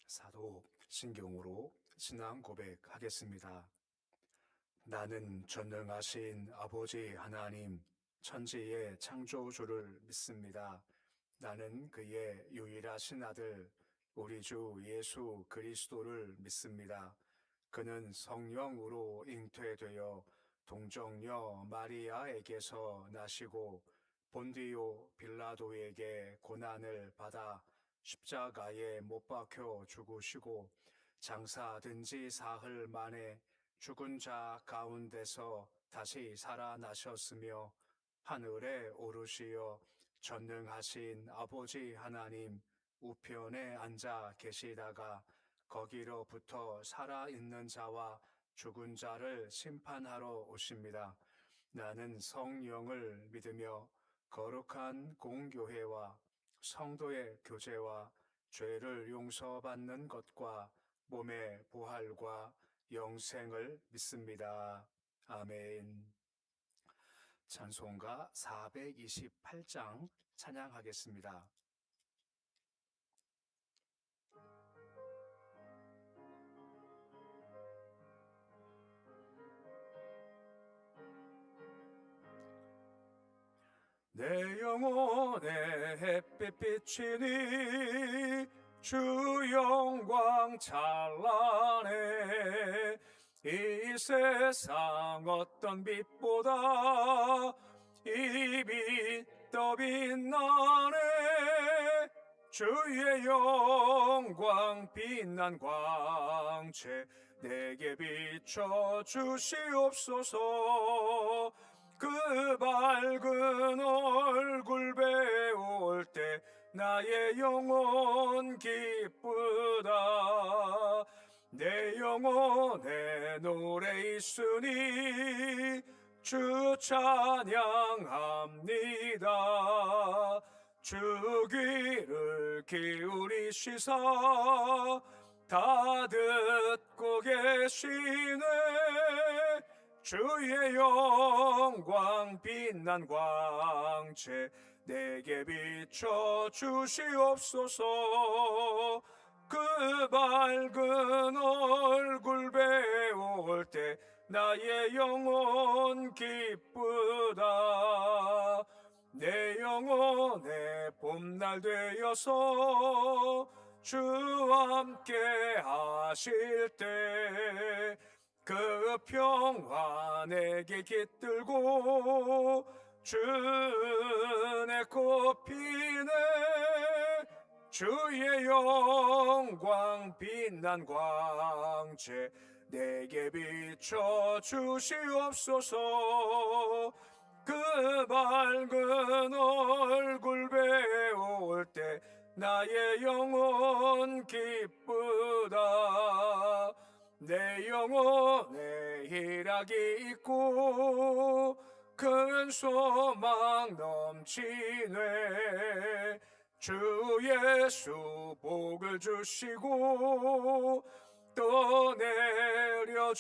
사도 신경으로 신앙 고백하겠습니다. 나는 전능하신 아버지 하나님, 천지의 창조주를 믿습니다. 나는 그의 유일하신 아들, 우리 주 예수 그리스도를 믿습니다. 그는 성령으로 잉태되어 동정녀 마리아에게서 나시고 본디오 빌라도에게 고난을 받아 십자가에 못 박혀 죽으시고 장사된 지 사흘 만에 죽은 자 가운데서 다시 살아나셨으며 하늘에 오르시어 전능하신 아버지 하나님 우편에 앉아 계시다가 거기로부터 살아있는 자와 죽은 자를 심판하러 오십니다. 나는 성령을 믿으며 거룩한 공교회와 성도의 교제와 죄를 용서받는 것과 몸의 부활과 영생을 믿습니다. 아멘. 찬송가 428장 찬양하겠습니다. 내 영혼의 햇빛 비치니 주 영광 찬란해. 이 세상 어떤 빛보다 이 빛 더 빛나네. 주의 영광 빛난 광채 내게 비춰 주시옵소서. 그 밝은 얼굴 배울 때 나의 영혼 기쁘다. 내 영혼에 노래 있으니 주 찬양합니다. 주 귀를 기울이시사 다 듣고 계시네. 주의 영광 빛난 광채 내게 비춰 주시옵소서. 그 밝은 얼굴 배울 때 나의 영혼 기쁘다. 내 영혼의 봄날 되어서 주와 함께 하실 때 그 평화 내게 깃들고 주의 꽃피네. 주의 영광 빛난 광채 내게 비춰 주시옵소서. 그 밝은 얼굴 배울 때 나의 영혼 기쁘다. 내 영혼에 희락이 있고 큰 소망 넘치네. 주 예수 복을 주시고 또 내려주시네.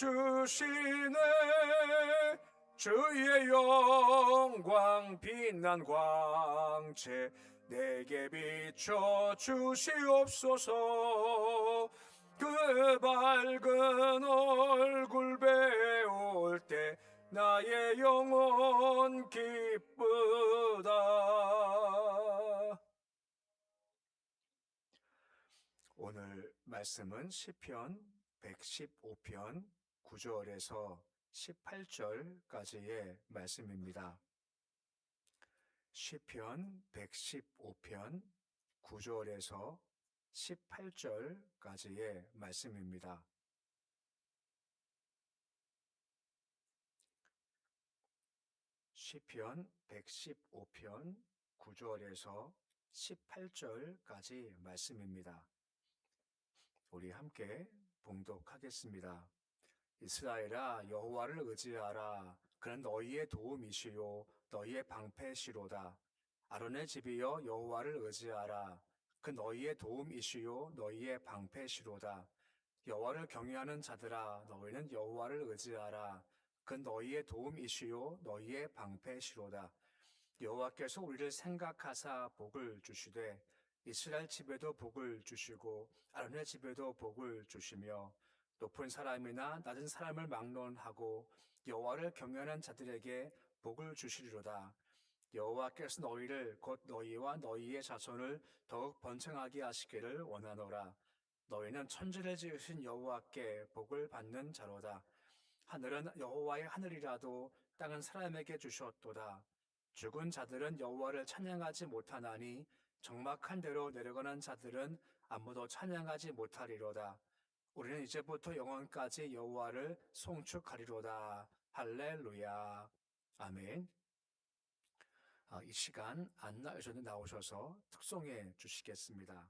주의 영광 빛난 광채 내게 비춰 주시옵소서. 그 밝은 얼굴 배울 때 나의 영혼 기쁘다. 오늘 말씀은 시편 115편 9절에서 18절까지의 말씀입니다. 시편 115편 9절에서 18절까지의 말씀입니다. 시편 115편 9절에서 18절까지 말씀입니다. 우리 함께 봉독하겠습니다. 이스라엘아, 여호와를 의지하라. 그는 너희의 도움이시요 너희의 방패시로다. 아론의 집이여, 여호와를 의지하라. 그 너희의 도움이시요 너희의 방패시로다. 여호와를 경외하는 자들아 너희는 여호와를 의지하라. 그 너희의 도움이시요 너희의 방패시로다. 여호와께서 우리를 생각하사 복을 주시되 이스라엘 집에도 복을 주시고 아론의 집에도 복을 주시며 높은 사람이나 낮은 사람을 막론하고 여호와를 경외하는 자들에게 복을 주시리로다. 여호와께서 너희를 곧 너희와 너희의 자손을 더욱 번창하게 하시기를 원하노라. 너희는 천지를 지으신 여호와께 복을 받는 자로다. 하늘은 여호와의 하늘이라도 땅은 사람에게 주셨도다. 죽은 자들은 여호와를 찬양하지 못하나니 적막한 데로 내려가는 자들은 아무도 찬양하지 못하리로다. 우리는 이제부터 영원까지 여호와를 송축하리로다. 할렐루야. 아멘. 이 시간 안나 여전히 나오셔서 특송해 주시겠습니다.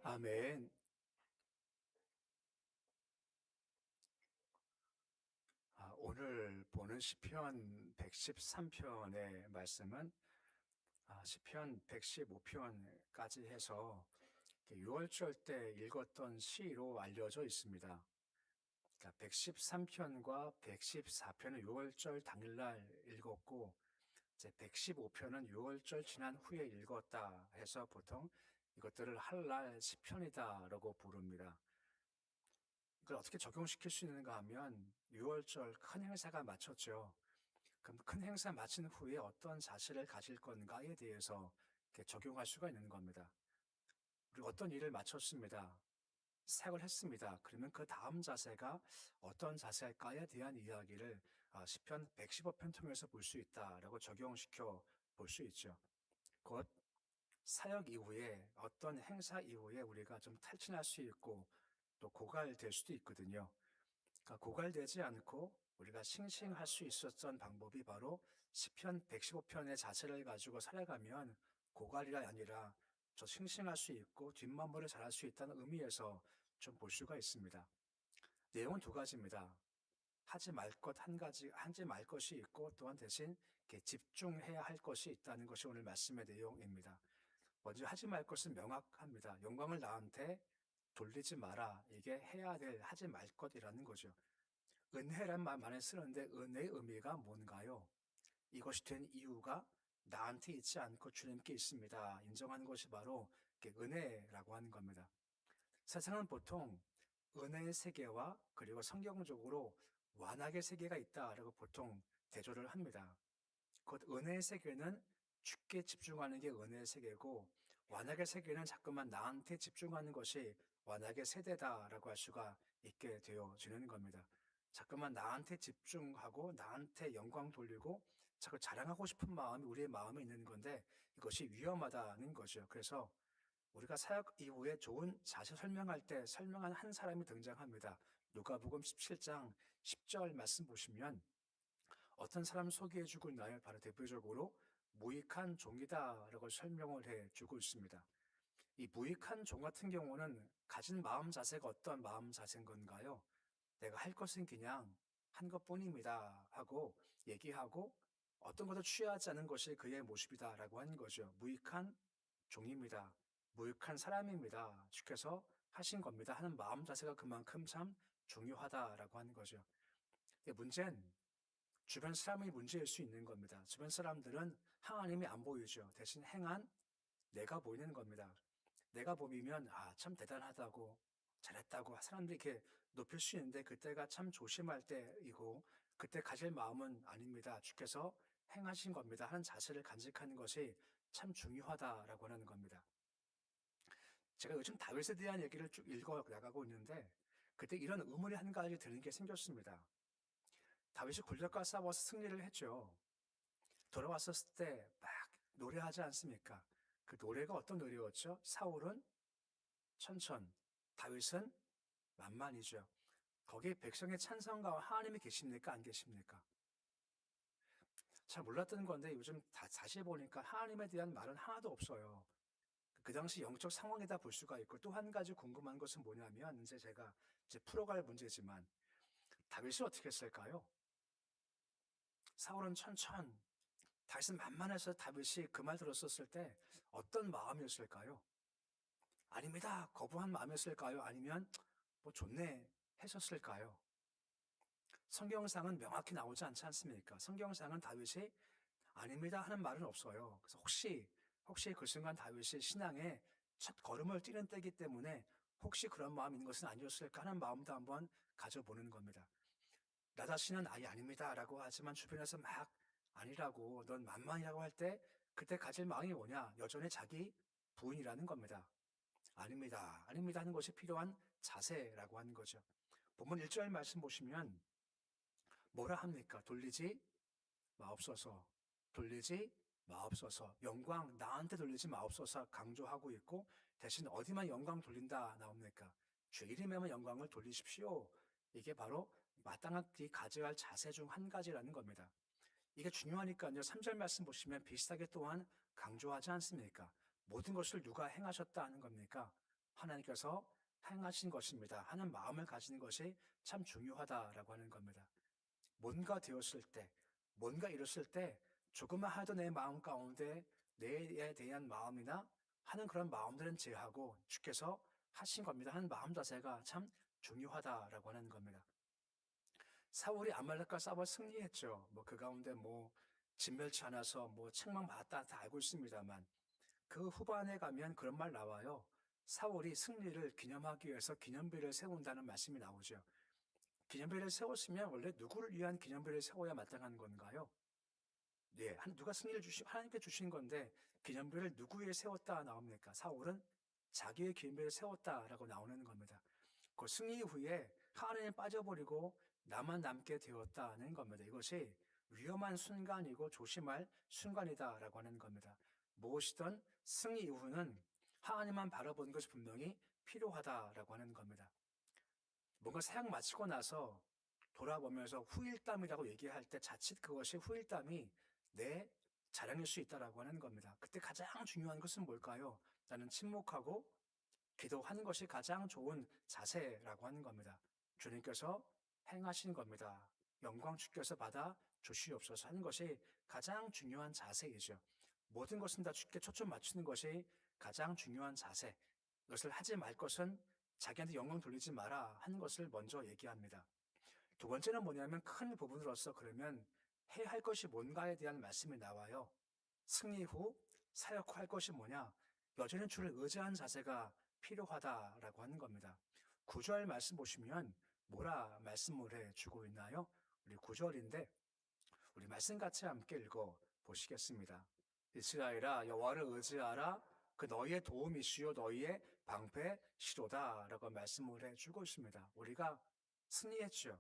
아멘. 오늘 보는 시편 113편의 말씀은 시편 115편까지 해서 6월절 때 읽었던 시로 알려져 있습니다. 그러니까 113편과 114편은 6월절 당일날 읽었고 이제 115편은 6월절 지난 후에 읽었다 해서 보통 이것들을 할날 시편이다라고 부릅니다. 이걸 어떻게 적용시킬 수 있는가 하면 6월절 큰 행사가 마쳤죠. 그럼 큰 행사 마친 후에 어떤 자세를 가질 건가에 대해서 이렇게 적용할 수가 있는 겁니다. 우리 어떤 일을 마쳤습니다. 시작을 했습니다. 그러면 그 다음 자세가 어떤 자세일까에 대한 이야기를 시편 115편 통해서 볼 수 있다라고 적용시켜 볼 수 있죠. 곧 사역 이후에 어떤 행사 이후에 우리가 좀 탈진할 수 있고 또 고갈될 수도 있거든요. 그러니까 고갈되지 않고 우리가 싱싱할 수 있었던 방법이 바로 시편 115편의 자세를 가지고 살아가면 고갈이 아니라 저 싱싱할 수 있고 뒷마무리를 잘할 수 있다는 의미에서 좀 볼 수가 있습니다. 내용은 두 가지입니다. 하지 말 것 한 가지, 하지 말 것이 있고 또한 대신 이렇게 집중해야 할 것이 있다는 것이 오늘 말씀의 내용입니다. 먼저 하지 말 것은 명확합니다. 영광을 나한테 돌리지 마라. 이게 해야 될, 하지 말 것이라는 거죠. 은혜란 말 많이 쓰는데 은혜의 의미가 뭔가요? 이것이 된 이유가 나한테 있지 않고 주님께 있습니다. 인정하는 것이 바로 은혜라고 하는 겁니다. 세상은 보통 은혜의 세계와 그리고 성경적으로 완악의 세계가 있다라고 보통 대조를 합니다. 곧 은혜의 세계는 주께 집중하는 게 은혜의 세계고 완악의 세계는 자꾸만 나한테 집중하는 것이 완악의 세대다라고 할 수가 있게 되어지는 겁니다. 자꾸만 나한테 집중하고 나한테 영광 돌리고 자꾸 자랑하고 싶은 마음이 우리의 마음에 있는 건데 이것이 위험하다는 거죠. 그래서 우리가 사역 이후에 좋은 자세 설명할 때 설명한 한 사람이 등장합니다. 누가복음 17장 10절 말씀 보시면 어떤 사람 소개해주고 있나요? 바로 대표적으로 무익한 종이다라고 설명을 해주고 있습니다. 이 무익한 종 같은 경우는 가진 마음 자세가 어떤 마음 자세인 건가요? 내가 할 것은 그냥 한 것뿐입니다 하고 얘기하고 어떤 것도 취하지 않은 것이 그의 모습이다라고 하는 거죠. 무익한 종입니다. 무익한 사람입니다. 주께서 하신 겁니다 하는 마음 자세가 그만큼 참 중요하다라고 하는 거죠. 문제는 주변 사람이 문제일 수 있는 겁니다. 주변 사람들은 하나님이 안 보이죠. 대신 행한 내가 보이는 겁니다. 내가 보이면 참 대단하다고 잘했다고 사람들이 이렇게 높일 수 있는데 그때가 참 조심할 때이고 그때 가질 마음은 아닙니다. 주께서 행하신 겁니다 하는 자세를 간직하는 것이 참 중요하다라고 하는 겁니다. 제가 요즘 다윗에 대한 얘기를 쭉 읽어 나가고 있는데 그때 이런 의문이 한 가지 드는 게 생겼습니다. 다윗이 골리앗과 싸워서 승리를 했죠. 돌아왔었을 때 막 노래하지 않습니까? 그 노래가 어떤 노래였죠? 사울은 천천, 다윗은 만만이죠. 거기에 백성의 찬성과 하나님이 계십니까? 안 계십니까? 잘 몰랐던 건데 요즘 다시 보니까 하나님에 대한 말은 하나도 없어요. 그 당시 영적 상황에다 볼 수가 있고 또 한 가지 궁금한 것은 뭐냐면 이제 제가 풀어갈 문제지만 다윗이 어떻게 했을까요? 사울은 천천, 다윗은 만만해서 다윗이 그 말 들었었을 때 어떤 마음이었을까요? 아닙니다. 거부한 마음이었을까요? 아니면 뭐 좋네 했었을까요? 성경상은 명확히 나오지 않지 않습니까? 성경상은 다윗이 아닙니다 하는 말은 없어요. 그래서 혹시 그 순간 다윗이 신앙의 첫 걸음을 뛰는 때이기 때문에 혹시 그런 마음이 있는 것은 아니었을까 하는 마음도 한번 가져보는 겁니다. 나 자신은 아예 아닙니다라고 하지만 주변에서 막 아니라고 넌 만만이라고 할 때 그때 가질 마음이 뭐냐? 여전히 자기 부인이라는 겁니다. 아닙니다 하는 것이 필요한 자세라고 하는 거죠. 본문 1절 말씀 보시면 뭐라 합니까? 돌리지 마옵소서. 돌리지 마옵소서. 영광 나한테 돌리지 마옵소서 강조하고 있고 대신 어디만 영광 돌린다 나옵니까? 주 이름에만 영광을 돌리십시오. 이게 바로 마땅하게 가져야 할 자세 중 한 가지라는 겁니다. 이게 중요하니까요. 3절 말씀 보시면 비슷하게 또한 강조하지 않습니까? 모든 것을 누가 행하셨다 하는 겁니까? 하나님께서 행하신 것입니다 하는 마음을 가지는 것이 참 중요하다라고 하는 겁니다. 뭔가 되었을 때, 뭔가 이뤘을 때 조금만 하도 내 마음 가운데 내에 대한 마음이나 하는 그런 마음들은 제하고 주께서 하신 겁니다 하는 마음 자세가 참 중요하다라고 하는 겁니다. 사울이 아말렉과 싸워 승리했죠. 그 가운데 진멸치 않아서 책망받았다 다 알고 있습니다만 그 후반에 가면 그런 말 나와요. 사울이 승리를 기념하기 위해서 기념비를 세운다는 말씀이 나오죠. 기념비를 세웠으면 원래 누구를 위한 기념비를 세워야 마땅한 건가요? 네, 누가 승리를 하나님께 주신 건데 기념비를 누구에 세웠다 나옵니까? 사울은 자기의 기념비를 세웠다라고 나오는 겁니다. 그 승리 후에 하나님에 빠져버리고 나만 남게 되었다는 겁니다. 이것이 위험한 순간이고 조심할 순간이다라고 하는 겁니다. 무엇이든 승리 이후는 하나님만 바라보는 것이 분명히 필요하다라고 하는 겁니다. 뭔가 사역 마치고 나서 돌아보면서 후일담이라고 얘기할 때 자칫 그것이 후일담이 내 자랑일 수 있다라고 하는 겁니다. 그때 가장 중요한 것은 뭘까요? 나는 침묵하고 기도하는 것이 가장 좋은 자세라고 하는 겁니다. 주님께서 행하신 겁니다. 영광 주께서 받아 주시옵소서 하는 것이 가장 중요한 자세이죠. 모든 것은 다 주께 초점 맞추는 것이 가장 중요한 자세. 이것을 하지 말 것은 자기한테 영광 돌리지 마라 하는 것을 먼저 얘기합니다. 두 번째는 뭐냐면 큰 부분으로서 그러면 해야 할 것이 뭔가에 대한 말씀이 나와요. 승리 후 사역 후 할 것이 뭐냐? 여전히 주를 의지한 자세가 필요하다라고 하는 겁니다. 9절 말씀 보시면 뭐라 말씀을 해주고 있나요? 우리 9절인데 우리 말씀 같이 함께 읽어 보시겠습니다. 이스라엘아 여호와를 의지하라 그 너희의 도움이시요 너희의 방패시로다라고 말씀을 해주고 있습니다. 우리가 승리했죠.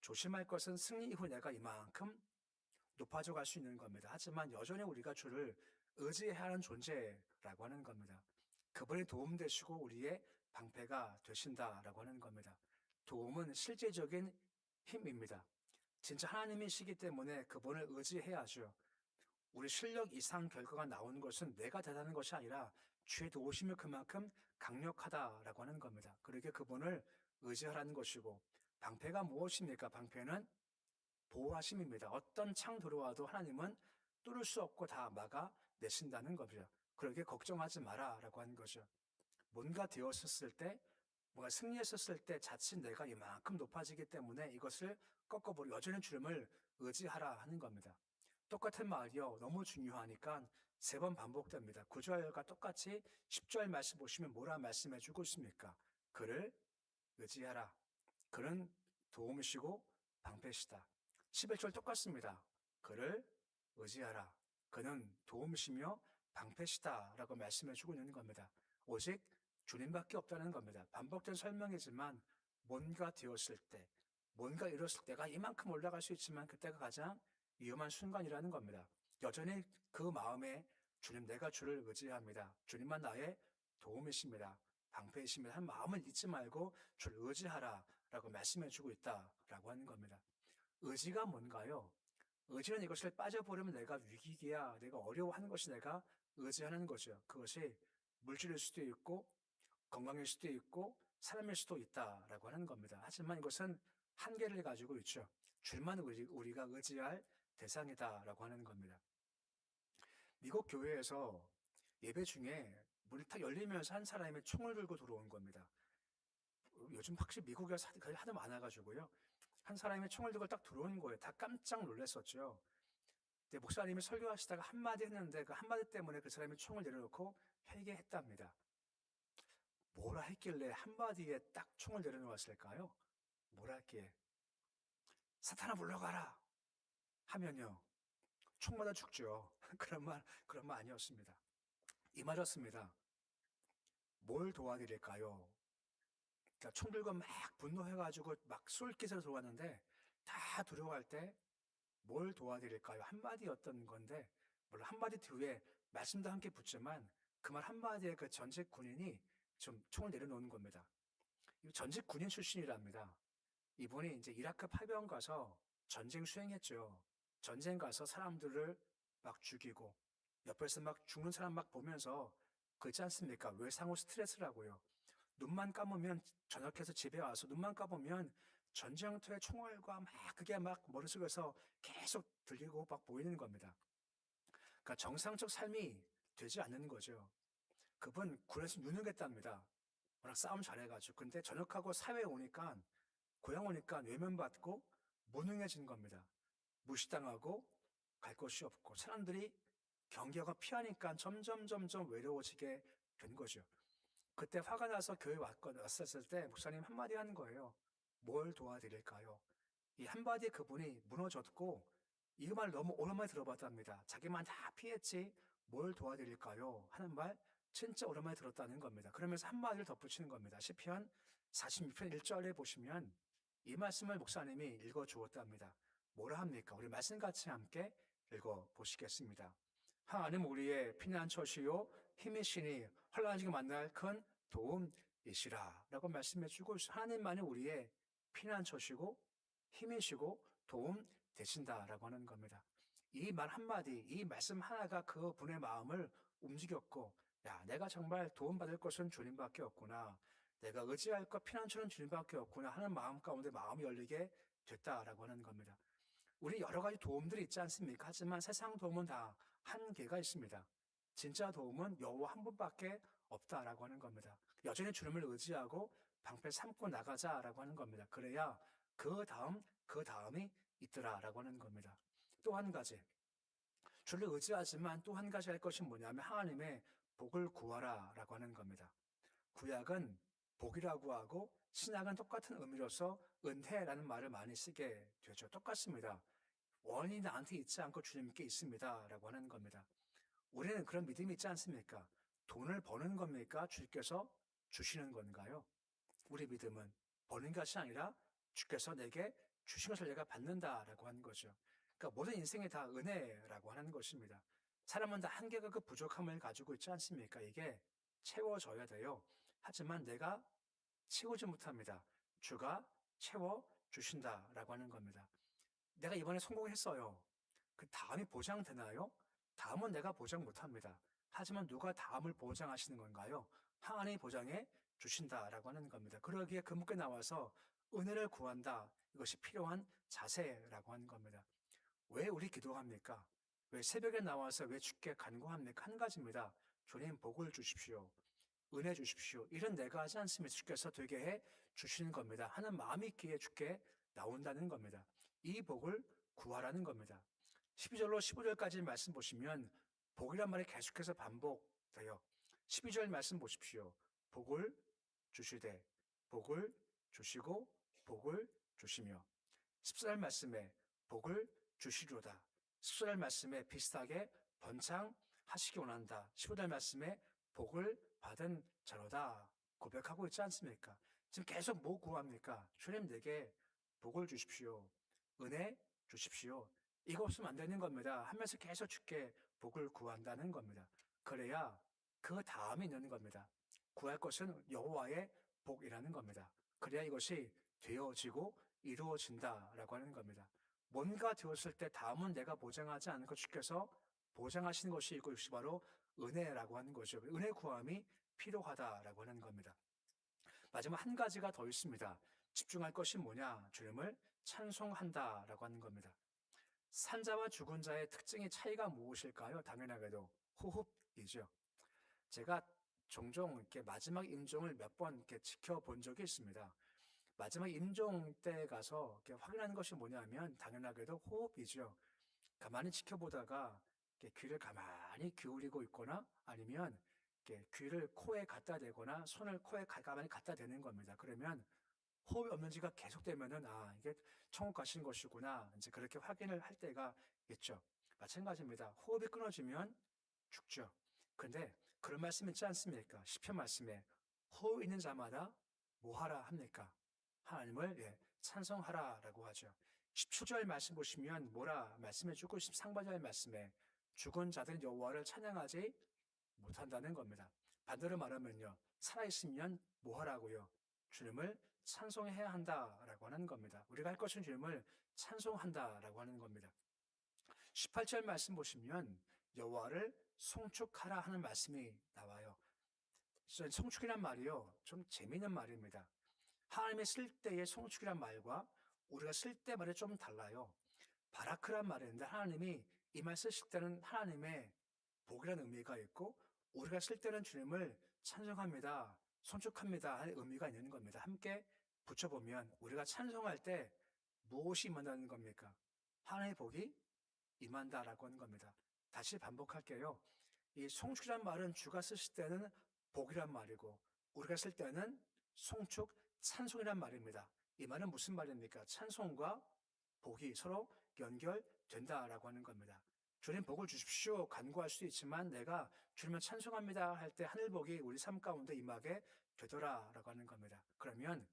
조심할 것은 승리 이후 내가 이만큼 높아져 갈 수 있는 겁니다. 하지만 여전히 우리가 주를 의지해야 하는 존재라고 하는 겁니다. 그분이 도움 되시고 우리의 방패가 되신다라고 하는 겁니다. 도움은 실제적인 힘입니다. 진짜 하나님이시기 때문에 그분을 의지해야죠. 우리 실력 이상 결과가 나오는 것은 내가 대단한 것이 아니라 주의 도우심이 그만큼 강력하다라고 하는 겁니다. 그러게 그분을 의지하라는 것이고 방패가 무엇입니까? 방패는 보호하심입니다. 어떤 창 들어와도 하나님은 뚫을 수 없고 다 막아내신다는 겁니다. 그러게 걱정하지 마라라고 하는 거죠. 뭔가 되었었을 때, 뭔가 승리했었을 때 자칫 내가 이만큼 높아지기 때문에 이것을 꺾어버리고 여전히 주님을 의지하라 하는 겁니다. 똑같은 말이요. 너무 중요하니까 3번 반복됩니다. 9절과 똑같이 10절 말씀 보시면 뭐라 말씀해 주고 있습니까? 그를 의지하라. 그는 도움이시고 방패시다. 11절 똑같습니다. 그를 의지하라. 그는 도움이시며 방패시다 라고 말씀해 주고 있는 겁니다. 오직 주님밖에 없다는 겁니다. 반복된 설명이지만 뭔가 되었을 때, 뭔가 이뤘을 때가 이만큼 올라갈 수 있지만 그때가 가장 위험한 순간이라는 겁니다. 여전히 그 마음에 주님 내가 주를 의지합니다. 주님만 나의 도움이십니다. 방패이십니다. 한 마음을 잊지 말고 주를 의지하라 라고 말씀해 주고 있다라고 하는 겁니다. 의지가 뭔가요? 의지는 이것을 빠져버리면 내가 위기기야, 내가 어려워하는 것이 내가 의지하는 거죠. 그것이 물질일 수도 있고 건강일 수도 있고 사람일 수도 있다라고 하는 겁니다. 하지만 이것은 한계를 가지고 있죠. 줄만 우리가 의지할 대상이다라고 하는 겁니다. 미국 교회에서 예배 중에 문이 탁 열리면서 한 사람이 총을 들고 들어온 겁니다. 요즘 확실히 미국에서 하도 많아가지고요. 한 사람이 총을 들고 딱 들어온 거예요. 다 깜짝 놀랐었죠. 근데 목사님이 설교하시다가 한마디 했는데 그 한마디 때문에 그 사람이 총을 내려놓고 회개했답니다. 뭐라 했길래 한마디에 딱 총을 내려놓았을까요? 뭐라 했기에 사탄아 물러가라 하면요. 총 맞아 죽죠. 그런 말 아니었습니다. 이 말이었습니다. 뭘 도와드릴까요? 그러니까 총 들고 막 분노해가지고 막 쏠깃으로 들어왔는데 다 들어갈 때 뭘 도와드릴까요? 한마디였던 건데 물론 한마디 뒤에 말씀도 함께 붙지만 그 말 한마디에 그 전직 군인이 좀 총을 내려놓는 겁니다. 전직 군인 출신이랍니다. 이분이 이제 이라크 파병 가서 전쟁 수행했죠. 전쟁 가서 사람들을 막 죽이고 옆에서 막 죽는 사람 막 보면서 그렇지 않습니까? 외상후 스트레스라고요. 눈만 감으면 저녁해서 집에 와서 눈만 감으면 전쟁터의 총알과 막 그게 막 머릿속에서 계속 들리고 막 보이는 겁니다. 그러니까 정상적 삶이 되지 않는 거죠. 그분 군에서 유능했답니다. 워낙 싸움 잘해가지고. 근데 전역하고 사회에 오니까 고향 오니까 외면받고 무능해진 겁니다. 무시당하고 갈 곳이 없고 사람들이 경계하고 피하니까 점점 외로워지게 된 거죠. 그때 화가 나서 교회 왔었을 때 목사님 한마디 하는 거예요. 뭘 도와드릴까요? 이 한마디에 그분이 무너졌고 이 말 너무 오랜만에 들어봤답니다. 자기만 다 피했지 뭘 도와드릴까요? 하는 말 진짜 오랜만에 들었다는 겁니다. 그러면서 한마디를 덧붙이는 겁니다. 시편 46편 1절에 보시면 이 말씀을 목사님이 읽어 주었답니다. 뭐라 합니까? 우리 말씀 같이 함께 읽어 보시겠습니다. 하나님 우리의 피난처시요 힘이시니 환난중에 만날 큰 도움이시라 라고 말씀해 주고 하나님만이 우리의 피난처시고 힘이시고 도움 되신다라고 하는 겁니다. 이 말 한마디, 이 말씀 하나가 그 분의 마음을 움직였고, 야, 내가 정말 도움받을 것은 주님밖에 없구나. 내가 의지할 것 피난처는 주님밖에 없구나 하는 마음 가운데 마음이 열리게 됐다라고 하는 겁니다. 우리 여러 가지 도움들이 있지 않습니까? 하지만 세상 도움은 다 한계가 있습니다. 진짜 도움은 여호와 한 분밖에 없다라고 하는 겁니다. 여전히 주님을 의지하고 방패 삼고 나가자라고 하는 겁니다. 그래야 그 다음이 있더라라고 하는 겁니다. 또 한 가지, 주를 의지하지만 또 한 가지 할 것이 뭐냐면 하나님의 복을 구하라라고 하는 겁니다. 구약은 복이라고 하고 신약은 똑같은 의미로서 은혜라는 말을 많이 쓰게 되죠. 똑같습니다. 원인이 나한테 있지 않고 주님께 있습니다. 라고 하는 겁니다. 우리는 그런 믿음이 있지 않습니까? 돈을 버는 겁니까? 주께서 주시는 건가요? 우리 믿음은 버는 것이 아니라 주께서 내게 주신 것을 내가 받는다라고 하는 거죠. 그러니까 모든 인생이 다 은혜라고 하는 것입니다. 사람은 다 한계가 그 부족함을 가지고 있지 않습니까? 이게 채워져야 돼요. 하지만 내가 채우지 못합니다. 주가 채워주신다라고 하는 겁니다. 내가 이번에 성공했어요. 그 다음이 보장되나요? 다음은 내가 보장 못합니다. 하지만 누가 다음을 보장하시는 건가요? 하나님이 보장해 주신다라고 하는 겁니다. 그러기에 금께 나와서 은혜를 구한다. 이것이 필요한 자세라고 하는 겁니다. 왜 우리 기도합니까? 왜 새벽에 나와서 왜 주께 간구합니까? 한 가지입니다. 주님 복을 주십시오. 은혜 주십시오. 이런 내가 하지 않으면 주께서 되게 해 주시는 겁니다. 하는 마음이 있기에 주께 나온다는 겁니다. 이 복을 구하라는 겁니다. 12절로 15절까지 말씀 보시면 복이란 말이 계속해서 반복돼요. 12절 말씀 보십시오. 복을 주시되 복을 주시고 복을 주시며 14절 말씀에 복을 주시로다. 14절 말씀에 비슷하게 번창하시기 원한다. 15절 말씀에 복을 받은 자로다 고백하고 있지 않습니까? 지금 계속 뭐 구합니까? 주님 내게 복을 주십시오. 은혜 주십시오. 이거 없으면 안 되는 겁니다. 하면서 계속 주께 복을 구한다는 겁니다. 그래야 그 다음이 있는 겁니다. 구할 것은 여호와의 복이라는 겁니다. 그래야 이것이 되어지고 이루어진다라고 하는 겁니다. 뭔가 되었을 때 다음은 내가 보장하지 않고 주께서 보장하시는 것이 있고 이것이 바로 은혜라고 하는 거죠. 은혜 구함이 필요하다라고 하는 겁니다. 마지막 한 가지가 더 있습니다. 집중할 것이 뭐냐? 주님을 찬송한다라고 하는 겁니다. 산자와 죽은 자의 특징의 차이가 무엇일까요? 당연하게도 호흡이죠. 제가 종종 이렇게 마지막 임종을 몇 번 이렇게 지켜본 적이 있습니다. 마지막 임종 때 가서 이렇게 확인하는 것이 뭐냐면 당연하게도 호흡이죠. 가만히 지켜보다가 이렇게 귀를 가만히 기울이고 있거나 아니면 이렇게 귀를 코에 갖다 대거나 손을 코에 가만히 갖다 대는 겁니다. 그러면 호흡이 없는 지가 계속되면은 아 이게 천국 가신 것이구나 이제 그렇게 확인을 할 때가 있죠. 마찬가지입니다. 호흡이 끊어지면 죽죠. 그런데 그런 말씀 있지 않습니까? 시편 말씀에 호흡 있는 자마다 뭐하라 합니까? 하나님을 찬송하라라고 하죠. 17절 말씀 보시면 뭐라 말씀해주고 13절 말씀에 죽은 자들은 여호와를 찬양하지 못한다는 겁니다. 반대로 말하면요. 살아있으면 뭐하라고요? 주님을 찬송해야 한다라고 하는 겁니다. 우리가 할 것은 주님을 찬송한다라고 하는 겁니다. 18절 말씀 보시면 여호와를 송축하라 하는 말씀이 나와요. 송축이란 말이요. 좀 재미있는 말입니다. 하나님의 쓸 때의 송축이란 말과 우리가 쓸 때 말이 좀 달라요. 바라크란 말인데 하나님이 이 말 쓰실 때는 하나님의 복이라는 의미가 있고 우리가 쓸 때는 주님을 찬송합니다. 송축합니다. 하는 의미가 있는 겁니다. 함께 붙여보면 우리가 찬송할 때 무엇이 임한다는 겁니까? 하나님의 복이 임한다라고 하는 겁니다. 다시 반복할게요. 이 송축이란 말은 주가 쓰실 때는 복이란 말이고 우리가 쓸 때는 송축, 찬송이란 말입니다. 이 말은 무슨 말입니까? 찬송과 복이 서로 연결된다라고 하는 겁니다. 주님 복을 주십시오 간구할 수도 있지만 내가 주님을 찬송합니다 할 때 하늘 복이 우리 삶 가운데 임하게 되더라라고 하는 겁니다. 그러면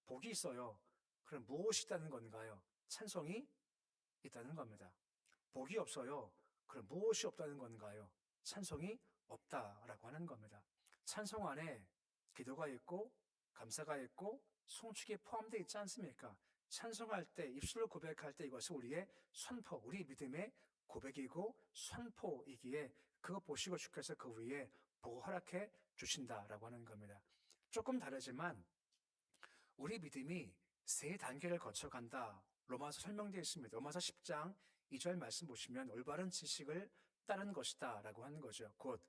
복이 있어요. 그럼 무엇이 있다는 건가요? 찬송이 있다는 겁니다. 복이 없어요. 그럼 무엇이 없다는 건가요? 찬송이 없다라고 하는 겁니다. 찬송 안에 기도가 있고 감사가 있고 송축이 포함되어 있지 않습니까? 찬송할 때 입술로 고백할 때 이것은 우리의 선포, 우리 믿음의 고백이고 선포이기에 그거 보시고 주께서 그 위에 복 허락해 주신다라고 하는 겁니다. 조금 다르지만 우리 믿음이 세 단계를 거쳐간다. 로마서 설명되어 있습니다. 로마서 10장 2절 말씀 보시면 올바른 지식을 따른 것이다 라고 하는 거죠. 곧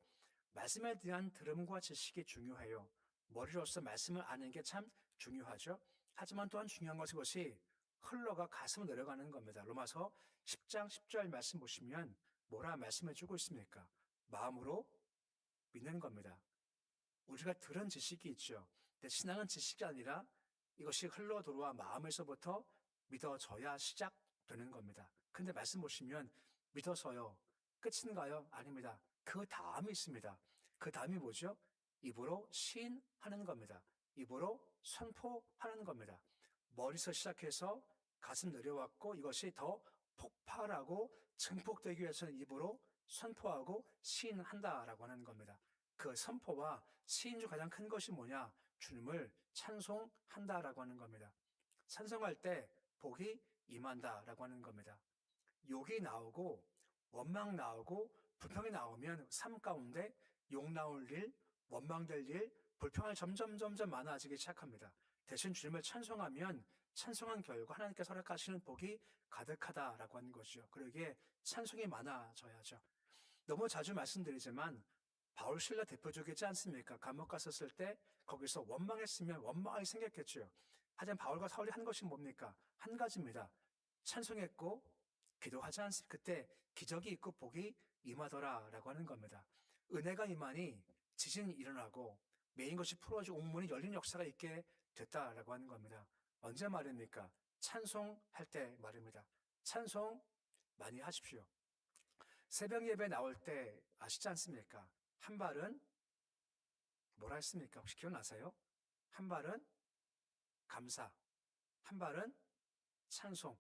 말씀에 대한 들음과 지식이 중요해요. 머리로서 말씀을 아는 게 참 중요하죠. 하지만 또한 중요한 것은 그것이 흘러가 가슴으로 내려가는 겁니다. 로마서 10장 10절 말씀 보시면 뭐라 말씀해 주고 있습니까? 마음으로 믿는 겁니다. 우리가 들은 지식이 있죠. 근데 신앙은 지식이 아니라 이것이 흘러 들어와 마음에서부터 믿어져야 시작되는 겁니다. 근데 말씀 보시면 믿어서요. 끝인가요? 아닙니다. 그 다음이 있습니다. 그 다음이 뭐죠? 입으로 시인하는 겁니다. 입으로 선포하는 겁니다. 머리서 시작해서 가슴 내려왔고 이것이 더 폭발하고 증폭되기 위해서는 입으로 선포하고 시인한다라고 하는 겁니다. 그 선포와 시인 중 가장 큰 것이 뭐냐? 주님을 찬송한다라고 하는 겁니다. 찬송할 때 복이 임한다라고 하는 겁니다. 욕이 나오고 원망 나오고 불평이 나오면 삶 가운데 욕 나올 일, 원망될 일, 불평이 점점 많아지기 시작합니다. 대신 주님을 찬송하면 찬송한 결과 하나님께서 허락하시는 복이 가득하다라고 하는 것이죠. 그러기에 찬송이 많아져야죠. 너무 자주 말씀드리지만 바울 신라 대표적이지 않습니까? 감옥 갔었을 때 거기서 원망했으면 원망이 생겼겠죠. 하지만 바울과 사울이 한 것이 뭡니까? 한 가지입니다. 찬송했고 기도하지 않습니까? 그때 기적이 있고 복이 임하더라라고 하는 겁니다. 은혜가 임하니 지진이 일어나고 메인 것이 풀어지고 옥문이 열린 역사가 있게 됐다라고 하는 겁니다. 언제 말입니까? 찬송할 때 말입니다. 찬송 많이 하십시오. 새벽 예배 나올 때 아시지 않습니까? 한 발은 뭐라 했습니까? 혹시 기억나세요? 한 발은 감사, 한 발은 찬송,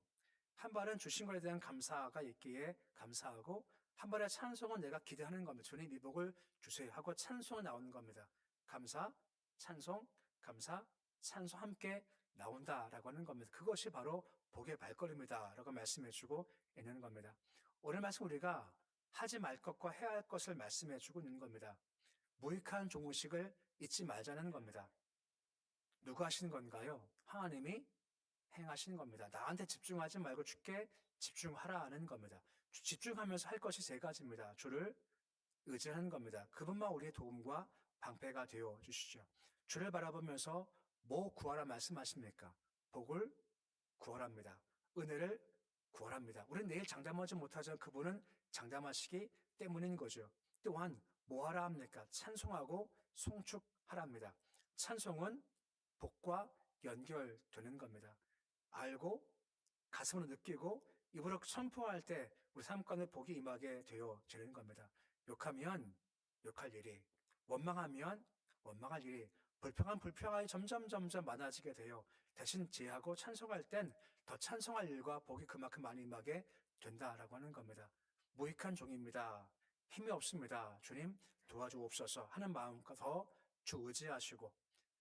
한 발은 주신 것에 대한 감사가 있기에 감사하고 한 발의 찬송은 내가 기대하는 겁니다. 주님 이 복을 주세요 하고 찬송이 나오는 겁니다. 감사, 찬송, 감사, 찬송 함께 나온다라고 하는 겁니다. 그것이 바로 복의 발걸음이다라고 말씀해 주고 있는 겁니다. 오늘 말씀 우리가 하지 말 것과 해야 할 것을 말씀해 주고 있는 겁니다. 무익한 종의식을 잊지 말자는 겁니다. 누가 하시는 건가요? 하나님이 행하시는 겁니다. 나한테 집중하지 말고 주께 집중하라 하는 겁니다. 집중하면서 할 것이 세 가지입니다. 주를 의지하는 겁니다. 그분만 우리의 도움과 방패가 되어 주시죠. 주를 바라보면서 뭐 구하라 말씀하십니까? 복을 구하랍니다. 은혜를 구하랍니다. 우리는 내일 장담하지 못하지만 그분은 장담하시기 때문인 거죠. 또한 뭐 하라 합니까? 찬송하고 송축하랍니다. 찬송은 복과 연결되는 겁니다. 알고 가슴으로 느끼고 입으로 선포할 때 우리 삶 가운데 복이 임하게 되어지는 겁니다. 욕하면 욕할 일이, 원망하면 원망할 일이, 불평이 점점 많아지게 돼요. 대신 제하고 찬송할 땐 더 찬송할 일과 복이 그만큼 많이 임하게 된다라고 하는 겁니다. 무익한 종입니다. 힘이 없습니다. 주님 도와주옵소서 하는 마음과 더 주 의지하시고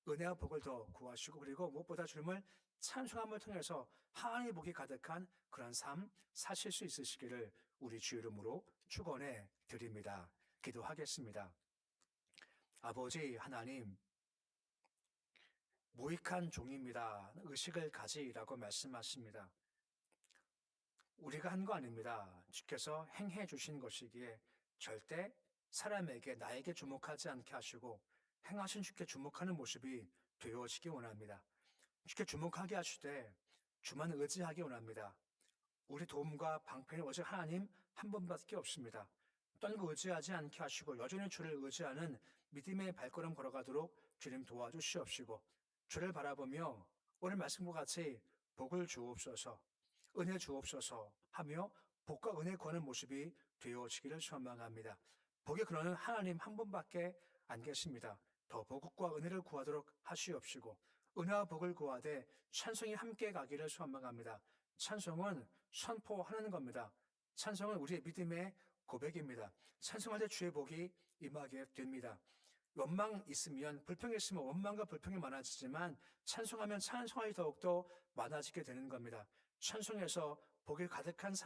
은혜와 복을 더 구하시고 그리고 무엇보다 주님을 찬송함을 통해서 하나님의 복이 가득한 그런 삶 사실 수 있으시기를 우리 주 이름으로 축원해 드립니다. 기도하겠습니다. 아버지 하나님, 무익한 종입니다. 의식을 가지라고 말씀하십니다. 우리가 한 거 아닙니다. 주께서 행해 주신 것이기에 절대 사람에게 나에게 주목하지 않게 하시고 행하신 주께 주목하는 모습이 되어지기 원합니다. 주께 주목하게 하시되 주만 의지하기 원합니다. 우리 도움과 방패는 오직 하나님 한 분밖에 없습니다. 딴 거 의지하지 않게 하시고 여전히 주를 의지하는 믿음의 발걸음 걸어가도록 주님 도와주시옵시고 주를 바라보며 오늘 말씀과 같이 복을 주옵소서, 은혜 주옵소서 하며 복과 은혜 구하는 모습이 되어지기를 소망합니다. 복의 근원은 하나님 한 분밖에 안 계십니다. 더 복과 은혜를 구하도록 하시옵시고 은혜와 복을 구하되 찬송이 함께 가기를 소망합니다. 찬송은 선포하는 겁니다. 찬송은 우리의 믿음의 고백입니다. 찬송할 때 주의 복이 임하게 됩니다. 원망 있으면, 불평이 있으면 원망과 불평이 많아지지만 찬송하면 찬송이 더욱더 많아지게 되는 겁니다. 찬송에서 복이 가득한 삶